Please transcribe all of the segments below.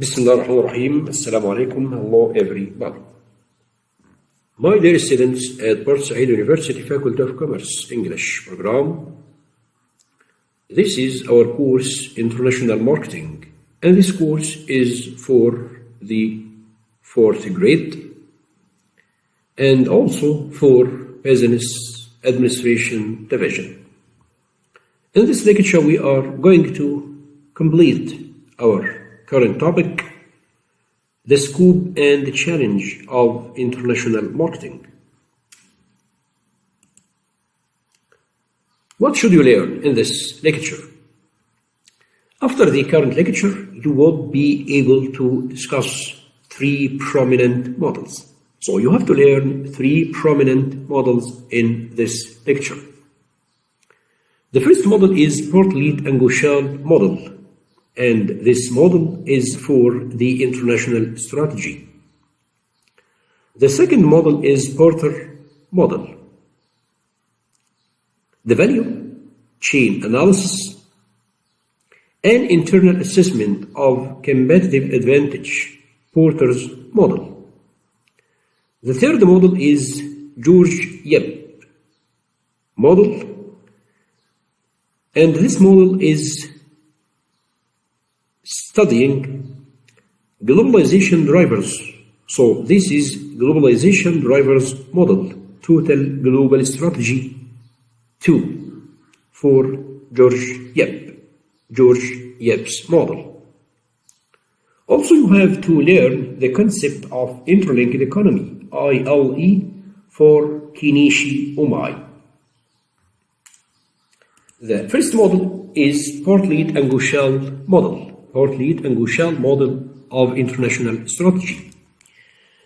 بسم الله الرحمن الرحيم. السلام عليكم. Hello everybody. My dear students at Port Said University Faculty of Commerce English program. This is our course International Marketing, and this course is for the 4th grade and also for Business Administration Division. In this lecture we are going to complete our current topic, the scope and the challenge of international marketing. What should you learn in this lecture? After the current lecture, you will be able to discuss 3 prominent models. So you have to learn 3 prominent models in this lecture. The first model is Portlead and Gauchal model. And this model is for the international strategy. The second model is Porter model. The value chain analysis and internal assessment of competitive advantage, Porter's model. The third model is George Yep model, and this model is studying globalization drivers. So this is globalization drivers model, total global strategy 2 for George Yep's model. Also you have to learn the concept of interlinked economy, ILE, for Kenichi Omai. The first model is Portlead and Gauchal model. Portlead and Gauchal model of international strategy.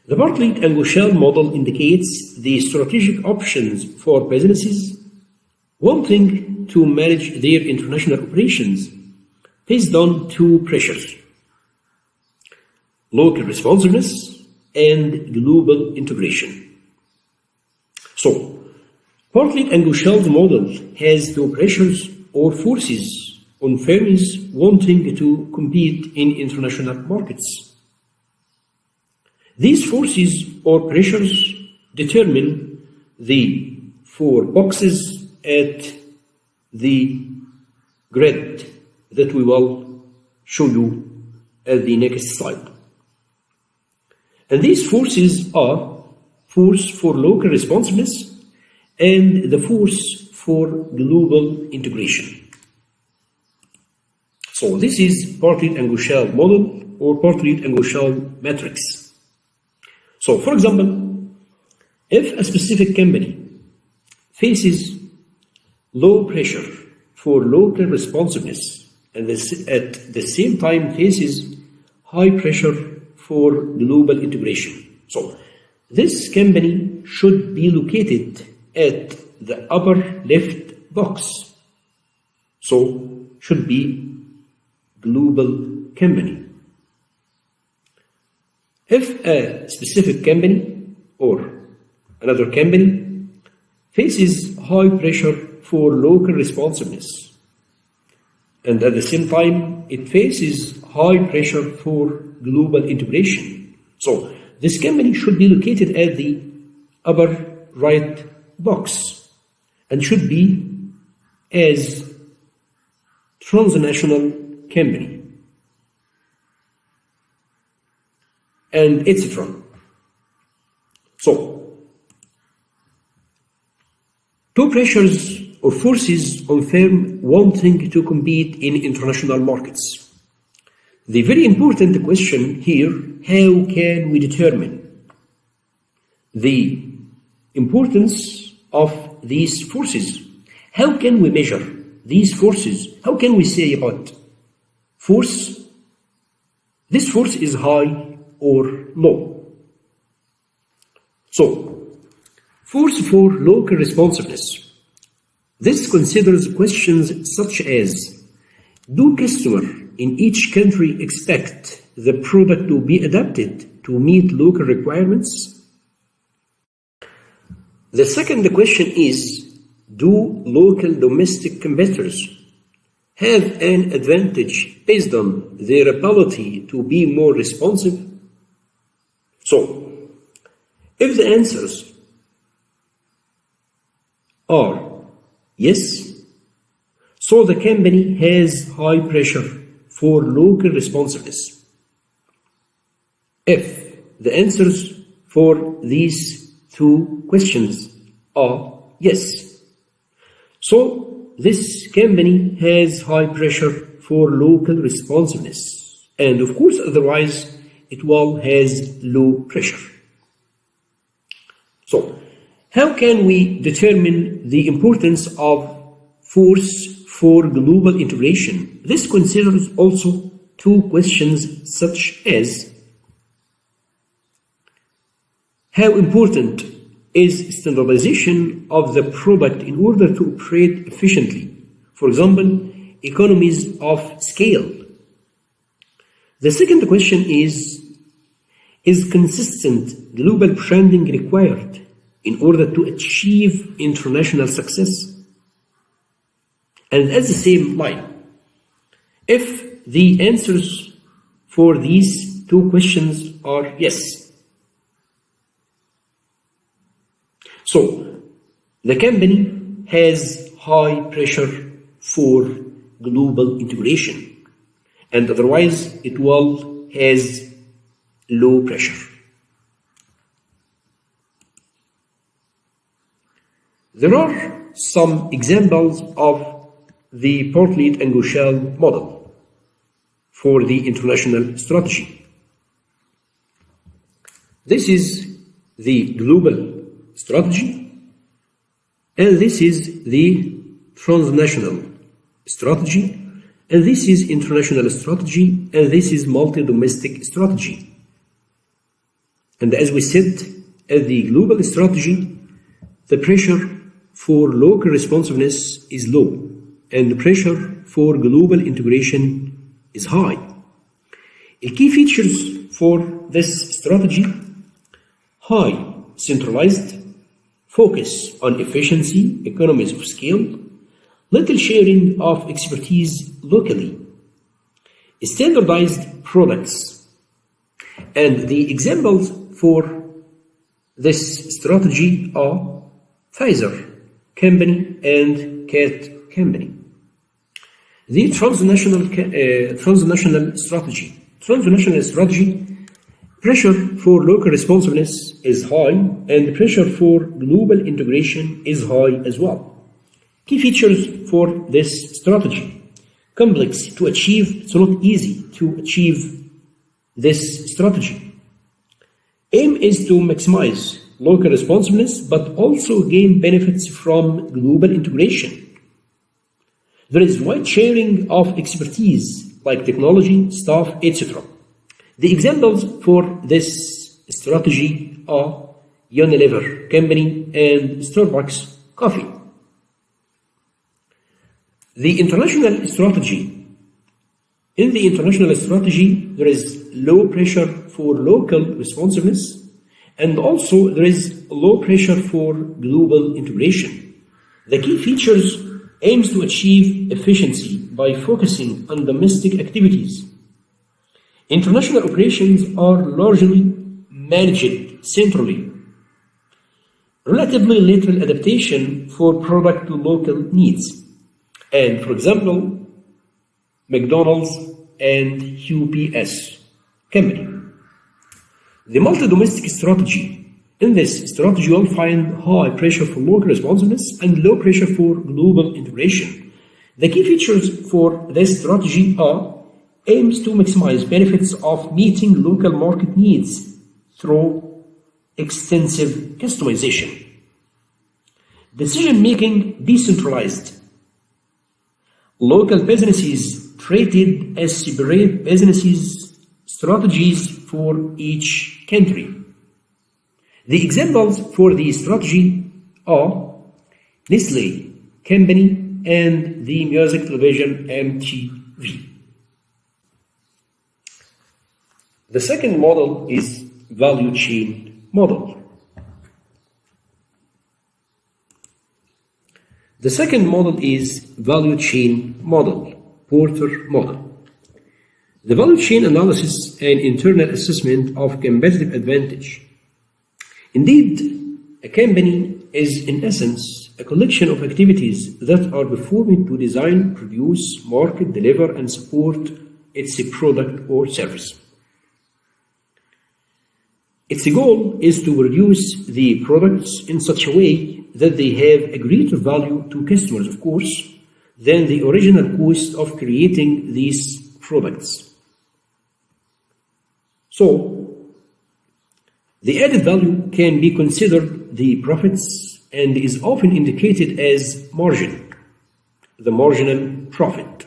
The Portlead and Gauchal model indicates the strategic options for businesses wanting to manage their international operations based on 2 pressures: local responsiveness and global integration. So, Portlead and Gauchal's model has 2 pressures or forces on firms wanting to compete in international markets. These forces or pressures determine the 4 boxes at the grid that we will show you at the next slide. And these forces are force for local responsiveness and the force for global integration. So this is Portlead and Gauchal model or Portlead and Gauchal matrix. So for example, if a specific company faces low pressure for local responsiveness and at the same time faces high pressure for global integration, so this company should be located at the upper left box. So should be global company. If a specific company or another company faces high pressure for local responsiveness and at the same time it faces high pressure for global integration, so this company should be located at the upper right box and should be as transnational company, and etc. So, 2 pressures or forces on firm wanting to compete in international markets. The very important question here, how can we determine the importance of these forces? How can we measure these forces? How can we say about force, this force is high or low? So, force for local responsiveness. This considers questions such as, do customers in each country expect the product to be adapted to meet local requirements? The second question is, do local domestic competitors have an advantage based on their ability to be more responsive? So, if the answers are yes, so the company has high pressure for local responsiveness. If the answers for these two questions are yes, so this company has high pressure for local responsiveness, and of course otherwise it will has low pressure. So how can we determine the importance of force for global integration? This considers also two questions such as how important is standardization of the product in order to operate efficiently? For example, economies of scale. The second question is consistent global branding required in order to achieve international success? And at the same line, if the answers for these two questions are yes, so the company has high pressure for global integration, and otherwise it will has low pressure. There are some examples of the Portlet and Goschel model for the international strategy. This is the global strategy, and this is the transnational strategy, and this is international strategy, and this is multi-domestic strategy. And as we said, at the global strategy, the pressure for local responsiveness is low, and the pressure for global integration is high. The key features for this strategy: high centralized, focus on efficiency, economies of scale, little sharing of expertise locally, standardized products. And the examples for this strategy are Pfizer company and Cat company. The transnational strategy. Transnational strategy, pressure for local responsiveness is high, and the pressure for global integration is high as well. Key features for this strategy: complex to achieve, it's not easy to achieve this strategy. Aim is to maximize local responsiveness, but also gain benefits from global integration. There is wide sharing of expertise like technology, staff, etc. The examples for this strategy are Unilever company and Starbucks coffee. The international strategy. In the international strategy, there is low pressure for local responsiveness, and also there is low pressure for global integration. The key features aims to achieve efficiency by focusing on domestic activities. International operations are largely managed centrally. Relatively little adaptation for product to local needs. And for example, McDonald's and UPS company. The multi-domestic strategy. In this strategy, you will find high pressure for local responsiveness and low pressure for global integration. The key features for this strategy are aims to maximize benefits of meeting local market needs through extensive customization. Decision-making decentralized. Local businesses treated as separate businesses, strategies for each country. The examples for the strategy are Nestle company and the music television MTV. The second model is value chain model. The second model is value chain model. Porter model. The value chain analysis and internal assessment of competitive advantage. Indeed, a company is in essence a collection of activities that are performed to design, produce, market, deliver, and support its product or service. Its goal is to produce the products in such a way that they have a greater value to customers, of course, than the original cost of creating these products. So, the added value can be considered the profits and is often indicated as margin, the marginal profit.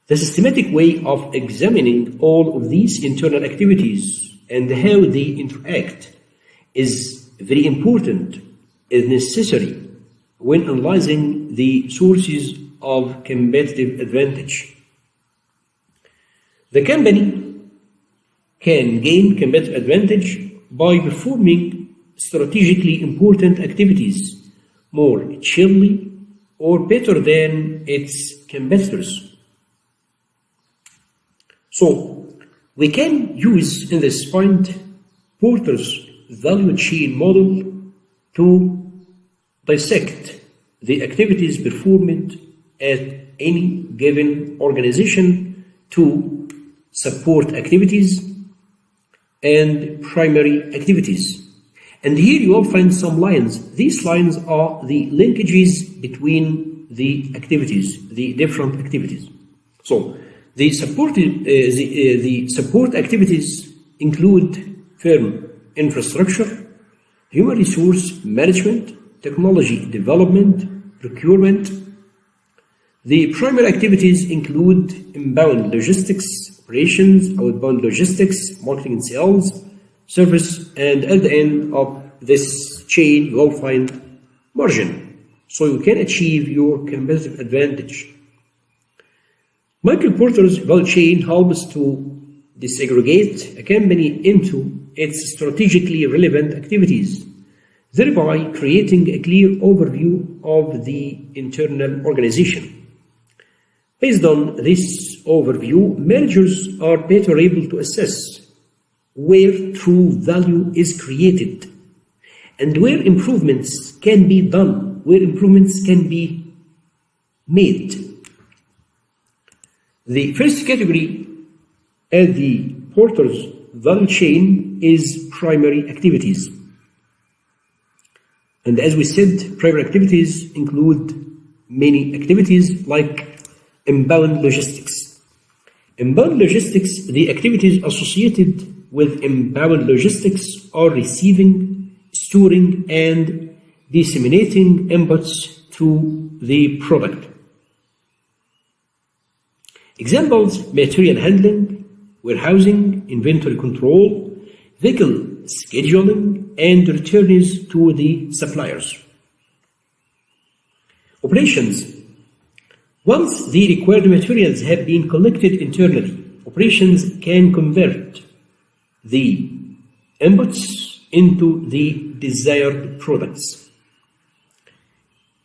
The systematic way of examining all of these internal activities and how they interact is very important and necessary when analyzing the sources of competitive advantage. The company can gain competitive advantage by performing strategically important activities more cheaply or better than its competitors. So, we can use in this point Porter's value chain model to dissect the activities performed at any given organization to support activities and primary activities. And here you will find some lines. These lines are the linkages between the activities, the different activities. So, the support activities include firm infrastructure, human resource management, technology development, procurement. The primary activities include inbound logistics, operations, outbound logistics, marketing and sales, service, and at the end of this chain you will find margin, so you can achieve your competitive advantage. Michael Porter's value chain helps to disaggregate a company into its strategically relevant activities, thereby creating a clear overview of the internal organization. Based on this overview, managers are better able to assess where true value is created and where improvements can be done, where improvements can be made. The first category at the Porter's value chain is primary activities. And as we said, primary activities include many activities like inbound logistics. Inbound logistics, the activities associated with inbound logistics are receiving, storing, and disseminating inputs to the product. Examples: material handling, warehousing, inventory control, vehicle scheduling, and returns to the suppliers. Operations. Once the required materials have been collected internally, operations can convert the inputs into the desired products.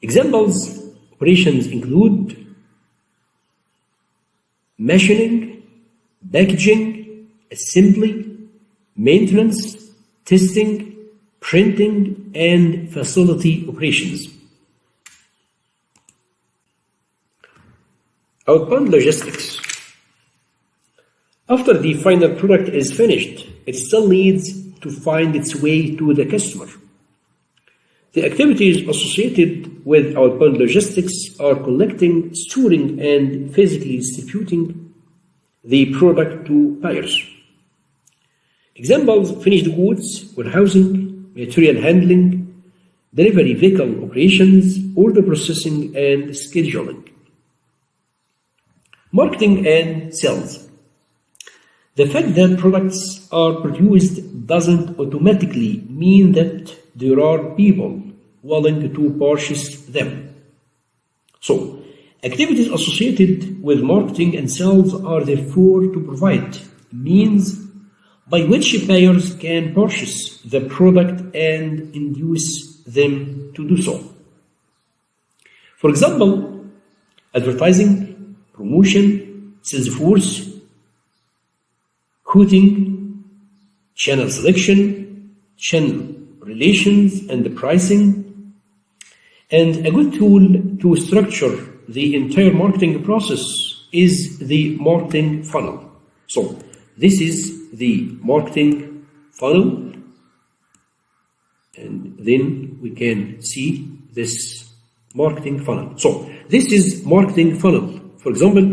Examples: operations include machining, packaging, assembly, maintenance, testing, printing, and facility operations. Outbound logistics. After the final product is finished, it still needs to find its way to the customer. The activities associated with outbound logistics are collecting, storing, and physically distributing the product to buyers. Examples: finished goods, warehousing, material handling, delivery vehicle operations, order processing, and scheduling. Marketing and sales. The fact that products are produced doesn't automatically mean that there are people willing to purchase them. So, activities associated with marketing and sales are therefore to provide means by which buyers can purchase the product and induce them to do so. For example, advertising, promotion, sales force, quoting, channel selection, channel relations, and the pricing. And a good tool to structure the entire marketing process is the marketing funnel. So this is the marketing funnel, and then we can see this marketing funnel. So this is marketing funnel. For example,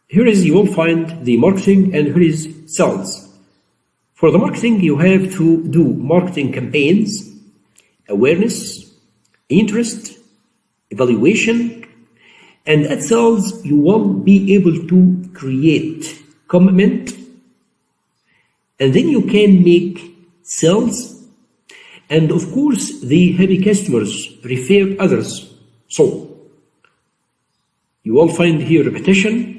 here is, you will find the marketing, and here is sales. For the marketing, you have to do marketing campaigns, awareness, interest, evaluation, and at sales, you will be able to create commitment, and then you can make sales, and of course, the happy customers refer others. So you will find here repetition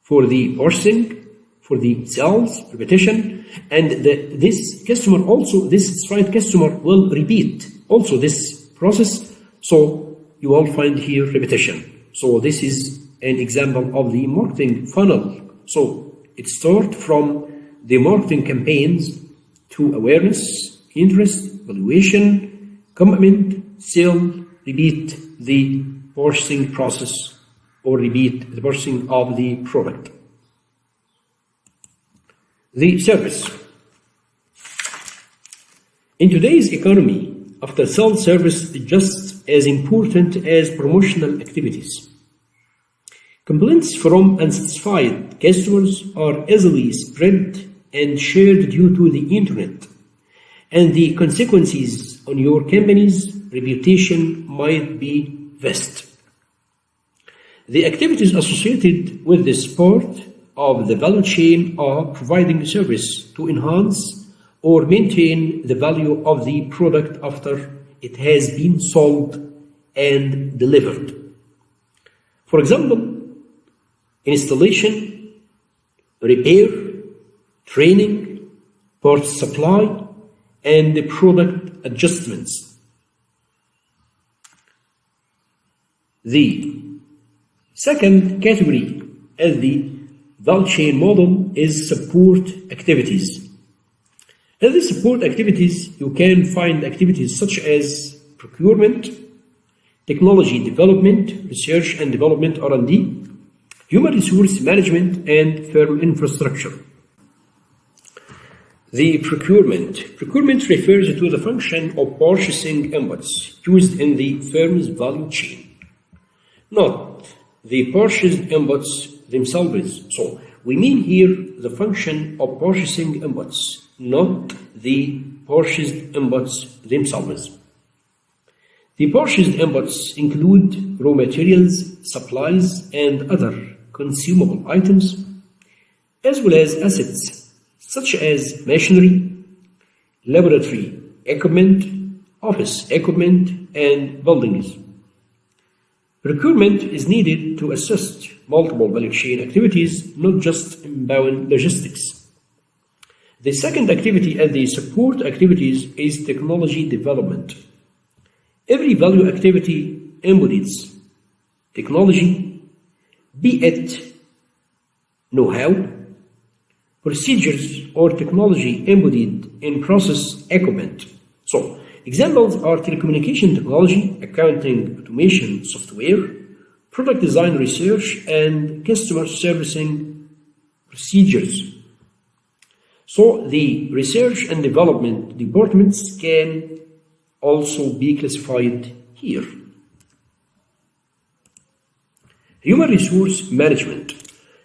for the purchasing, for the sales, repetition, and this customer also, this satisfied customer will repeat also this process. So you will find here repetition. So this is an example of the marketing funnel. So it starts from the marketing campaigns to awareness, interest, evaluation, commitment, sale, repeat the purchasing process, or repeat the purchasing of the product. The service. In today's economy, after-sale service is just as important as promotional activities. Complaints from unsatisfied customers are easily spread and shared due to the internet, and the consequences on your company's reputation might be vast. The activities associated with this part of the value chain are providing service to enhance or maintain the value of the product after it has been sold and delivered. For example, installation, repair, training, parts supply, and the product adjustments. The second category as the value chain model is support activities. In the support activities, you can find activities such as procurement, technology development, research and development R&D, human resource management, and firm infrastructure. The procurement. Procurement refers to the function of purchasing inputs used in the firm's value chain, not the purchased inputs themselves. So we mean here the function of purchasing inputs, not the purchased inputs themselves. The purchased inputs include raw materials, supplies, and other consumable items, as well as assets such as machinery, laboratory equipment, office equipment, and buildings. Procurement is needed to assist multiple value chain activities, not just inbound logistics. The second activity and the support activities is technology development. Every value activity embodies technology, be it know-how, procedures, or technology embodied in process equipment. So, examples are telecommunication technology, accounting automation software, product design research, and customer servicing procedures. So the research and development departments can also be classified here. Human resource management.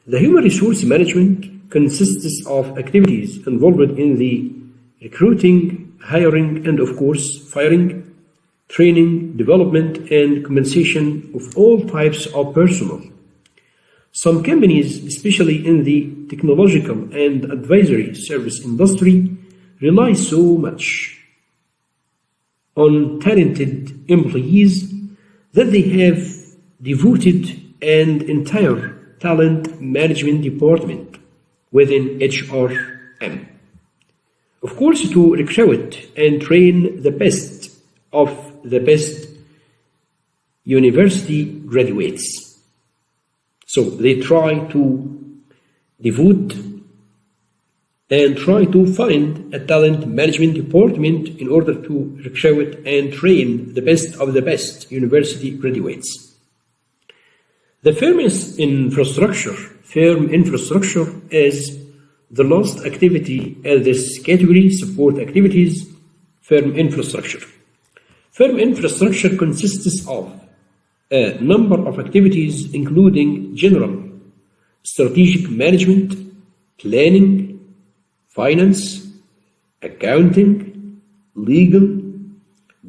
The human resource management consists of activities involved in the recruiting, hiring, and of course firing, training, development, and compensation of all types of personnel. Some companies, especially in the technological and advisory service industry, rely so much on talented employees that they have devoted an entire talent management department within HRM. Of course, to recruit and train the best of the best university graduates. So they try to devote and try to find a talent management department in order to recruit and train the best of the best university graduates. The firm infrastructure is the last activity in this category, support activities, firm infrastructure. Firm infrastructure consists of a number of activities including general, strategic management, planning, finance, accounting, legal,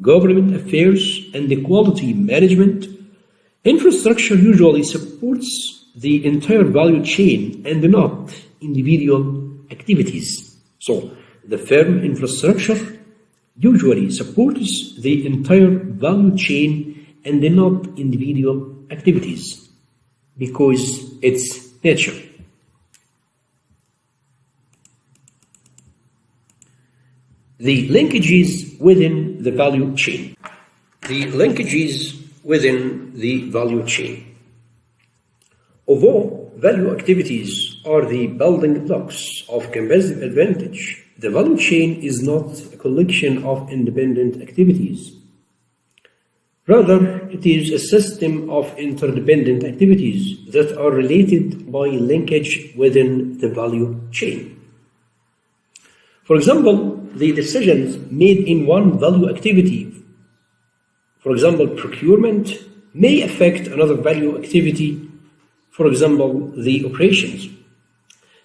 government affairs, and the quality management. Infrastructure usually supports the entire value chain and not individual activities. So, the firm infrastructure usually supports the entire value chain and not individual activities because it's nature. The linkages within the value chain. The linkages within the value chain. Although value activities are the building blocks of competitive advantage, the value chain is not a collection of independent activities. Rather, it is a system of interdependent activities that are related by linkage within the value chain. For example, the decisions made in one value activity, for example, procurement, may affect another value activity, for example, the operations.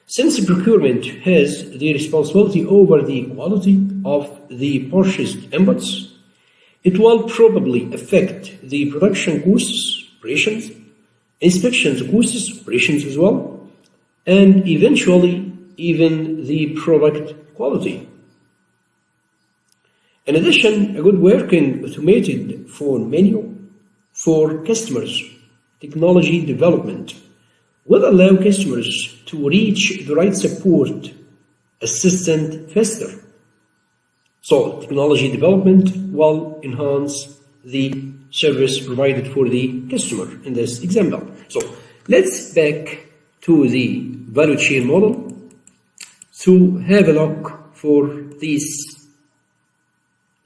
Since procurement has the responsibility over the quality of the purchased inputs, it will probably affect the production costs, operations, inspections costs, operations as well, and eventually even the product quality. In addition, a good working automated phone menu for customers, technology development, will allow customers to reach the right support assistant faster. So, technology development will enhance the service provided for the customer in this example. So, let's back to the value chain model to have a look for these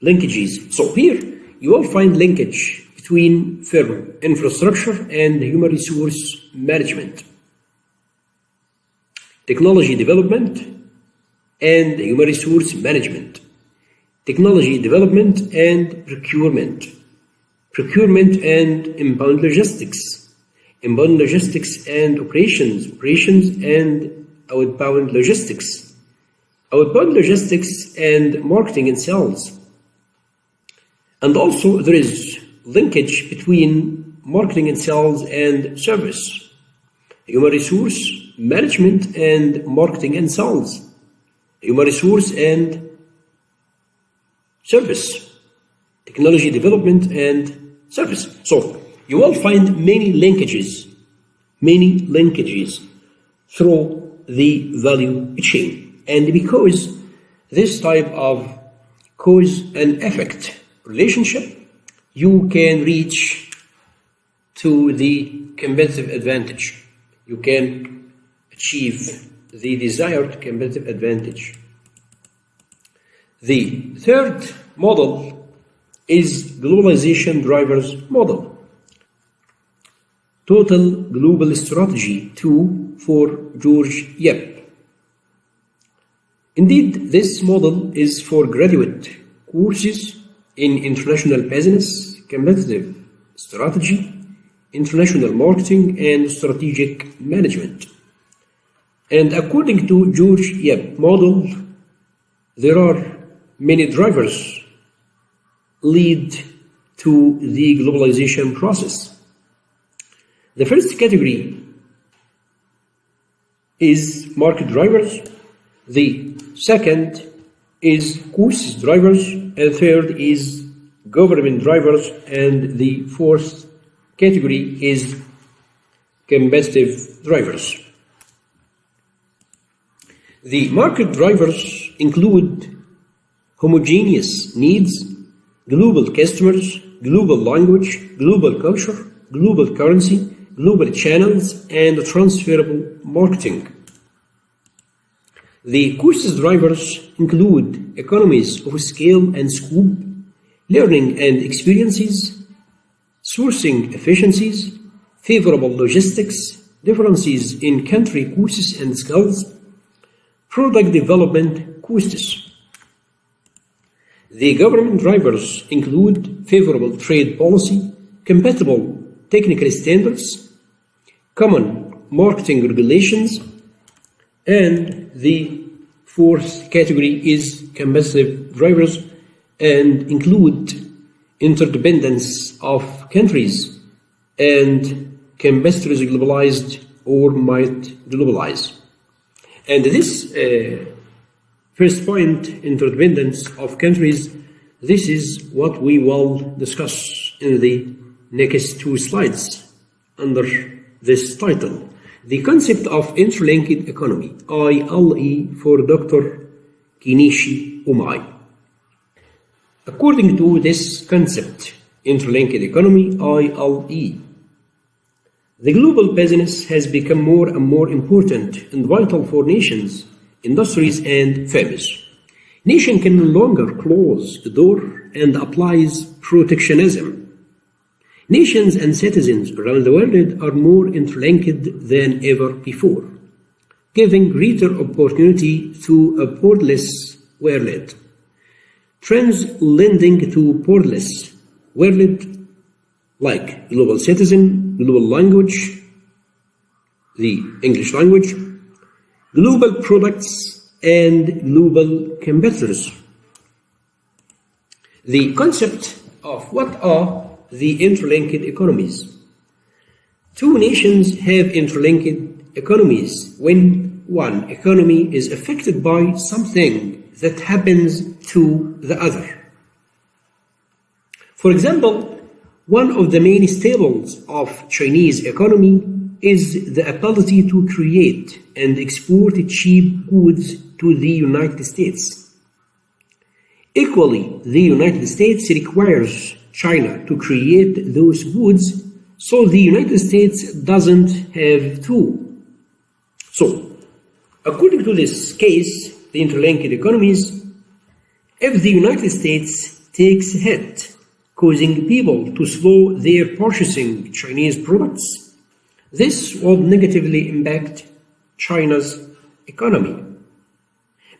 linkages. So here you will find linkage between firm infrastructure and human resource management, technology development and human resource management, technology development and procurement, procurement and inbound logistics and operations, operations and outbound logistics and marketing and sales. And also there is linkage between marketing and sales and service, human resource management and marketing and sales, human resource and service, technology development and service. So you will find many linkages through the value chain. And because this type of cause and effect relationship, you can reach to the competitive advantage. You can achieve the desired competitive advantage. The third model is globalization drivers model. Total Global Strategy 2 for George Yep. Indeed, this model is for graduate courses in international business, competitive strategy, international marketing, and strategic management. And according to George Yep model, there are many drivers lead to the globalization process. The first category is market drivers, the second is courses drivers, and third is government drivers, and the fourth category is competitive drivers. The market drivers include homogeneous needs, global customers, global language, global culture, global currency, global channels, and transferable marketing. The course's drivers include economies of scale and scope, learning and experiences, sourcing efficiencies, favorable logistics, differences in country courses and skills, product development courses. The government drivers include favorable trade policy, compatible technical standards, common marketing regulations, and the fourth category is competitive drivers and include interdependence of countries and competitors globalized or might globalize. And this first point, interdependence of countries, this is what we will discuss in the next two slides under this title. The concept of interlinked economy, ILE for Dr. Kinishi Umai. According to this concept, interlinked economy, ILE, the global business has become more and more important and vital for nations, industries, and firms. Nation can no longer close the door and applies protectionism. Nations and citizens around the world are more interlinked than ever before, giving greater opportunity to a borderless world. Trends lending to borderless world like global citizen, global language, the English language, global products, and global competitors. The concept of what are the interlinked economies. Two nations have interlinked economies when one economy is affected by something that happens to the other. For example, one of the main staples of Chinese economy is the ability to create and export cheap goods to the United States. Equally, the United States requires China to create those goods, so the United States doesn't have to. So, according to this case, the interlinked economies, if the United States takes a hit, causing people to slow their purchasing Chinese products, this would negatively impact China's economy,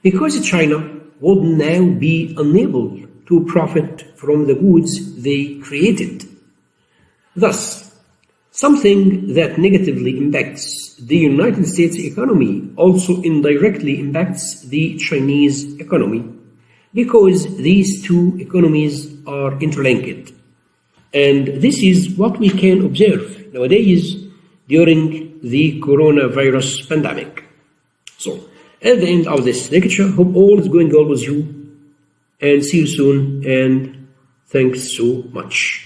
because China would now be unable to profit from the goods they created. Thus, something that negatively impacts the United States economy also indirectly impacts the Chinese economy, because these two economies are interlinked. And this is what we can observe nowadays during the coronavirus pandemic. So, at the end of this lecture, hope all is going well with you, and see you soon, and thanks so much.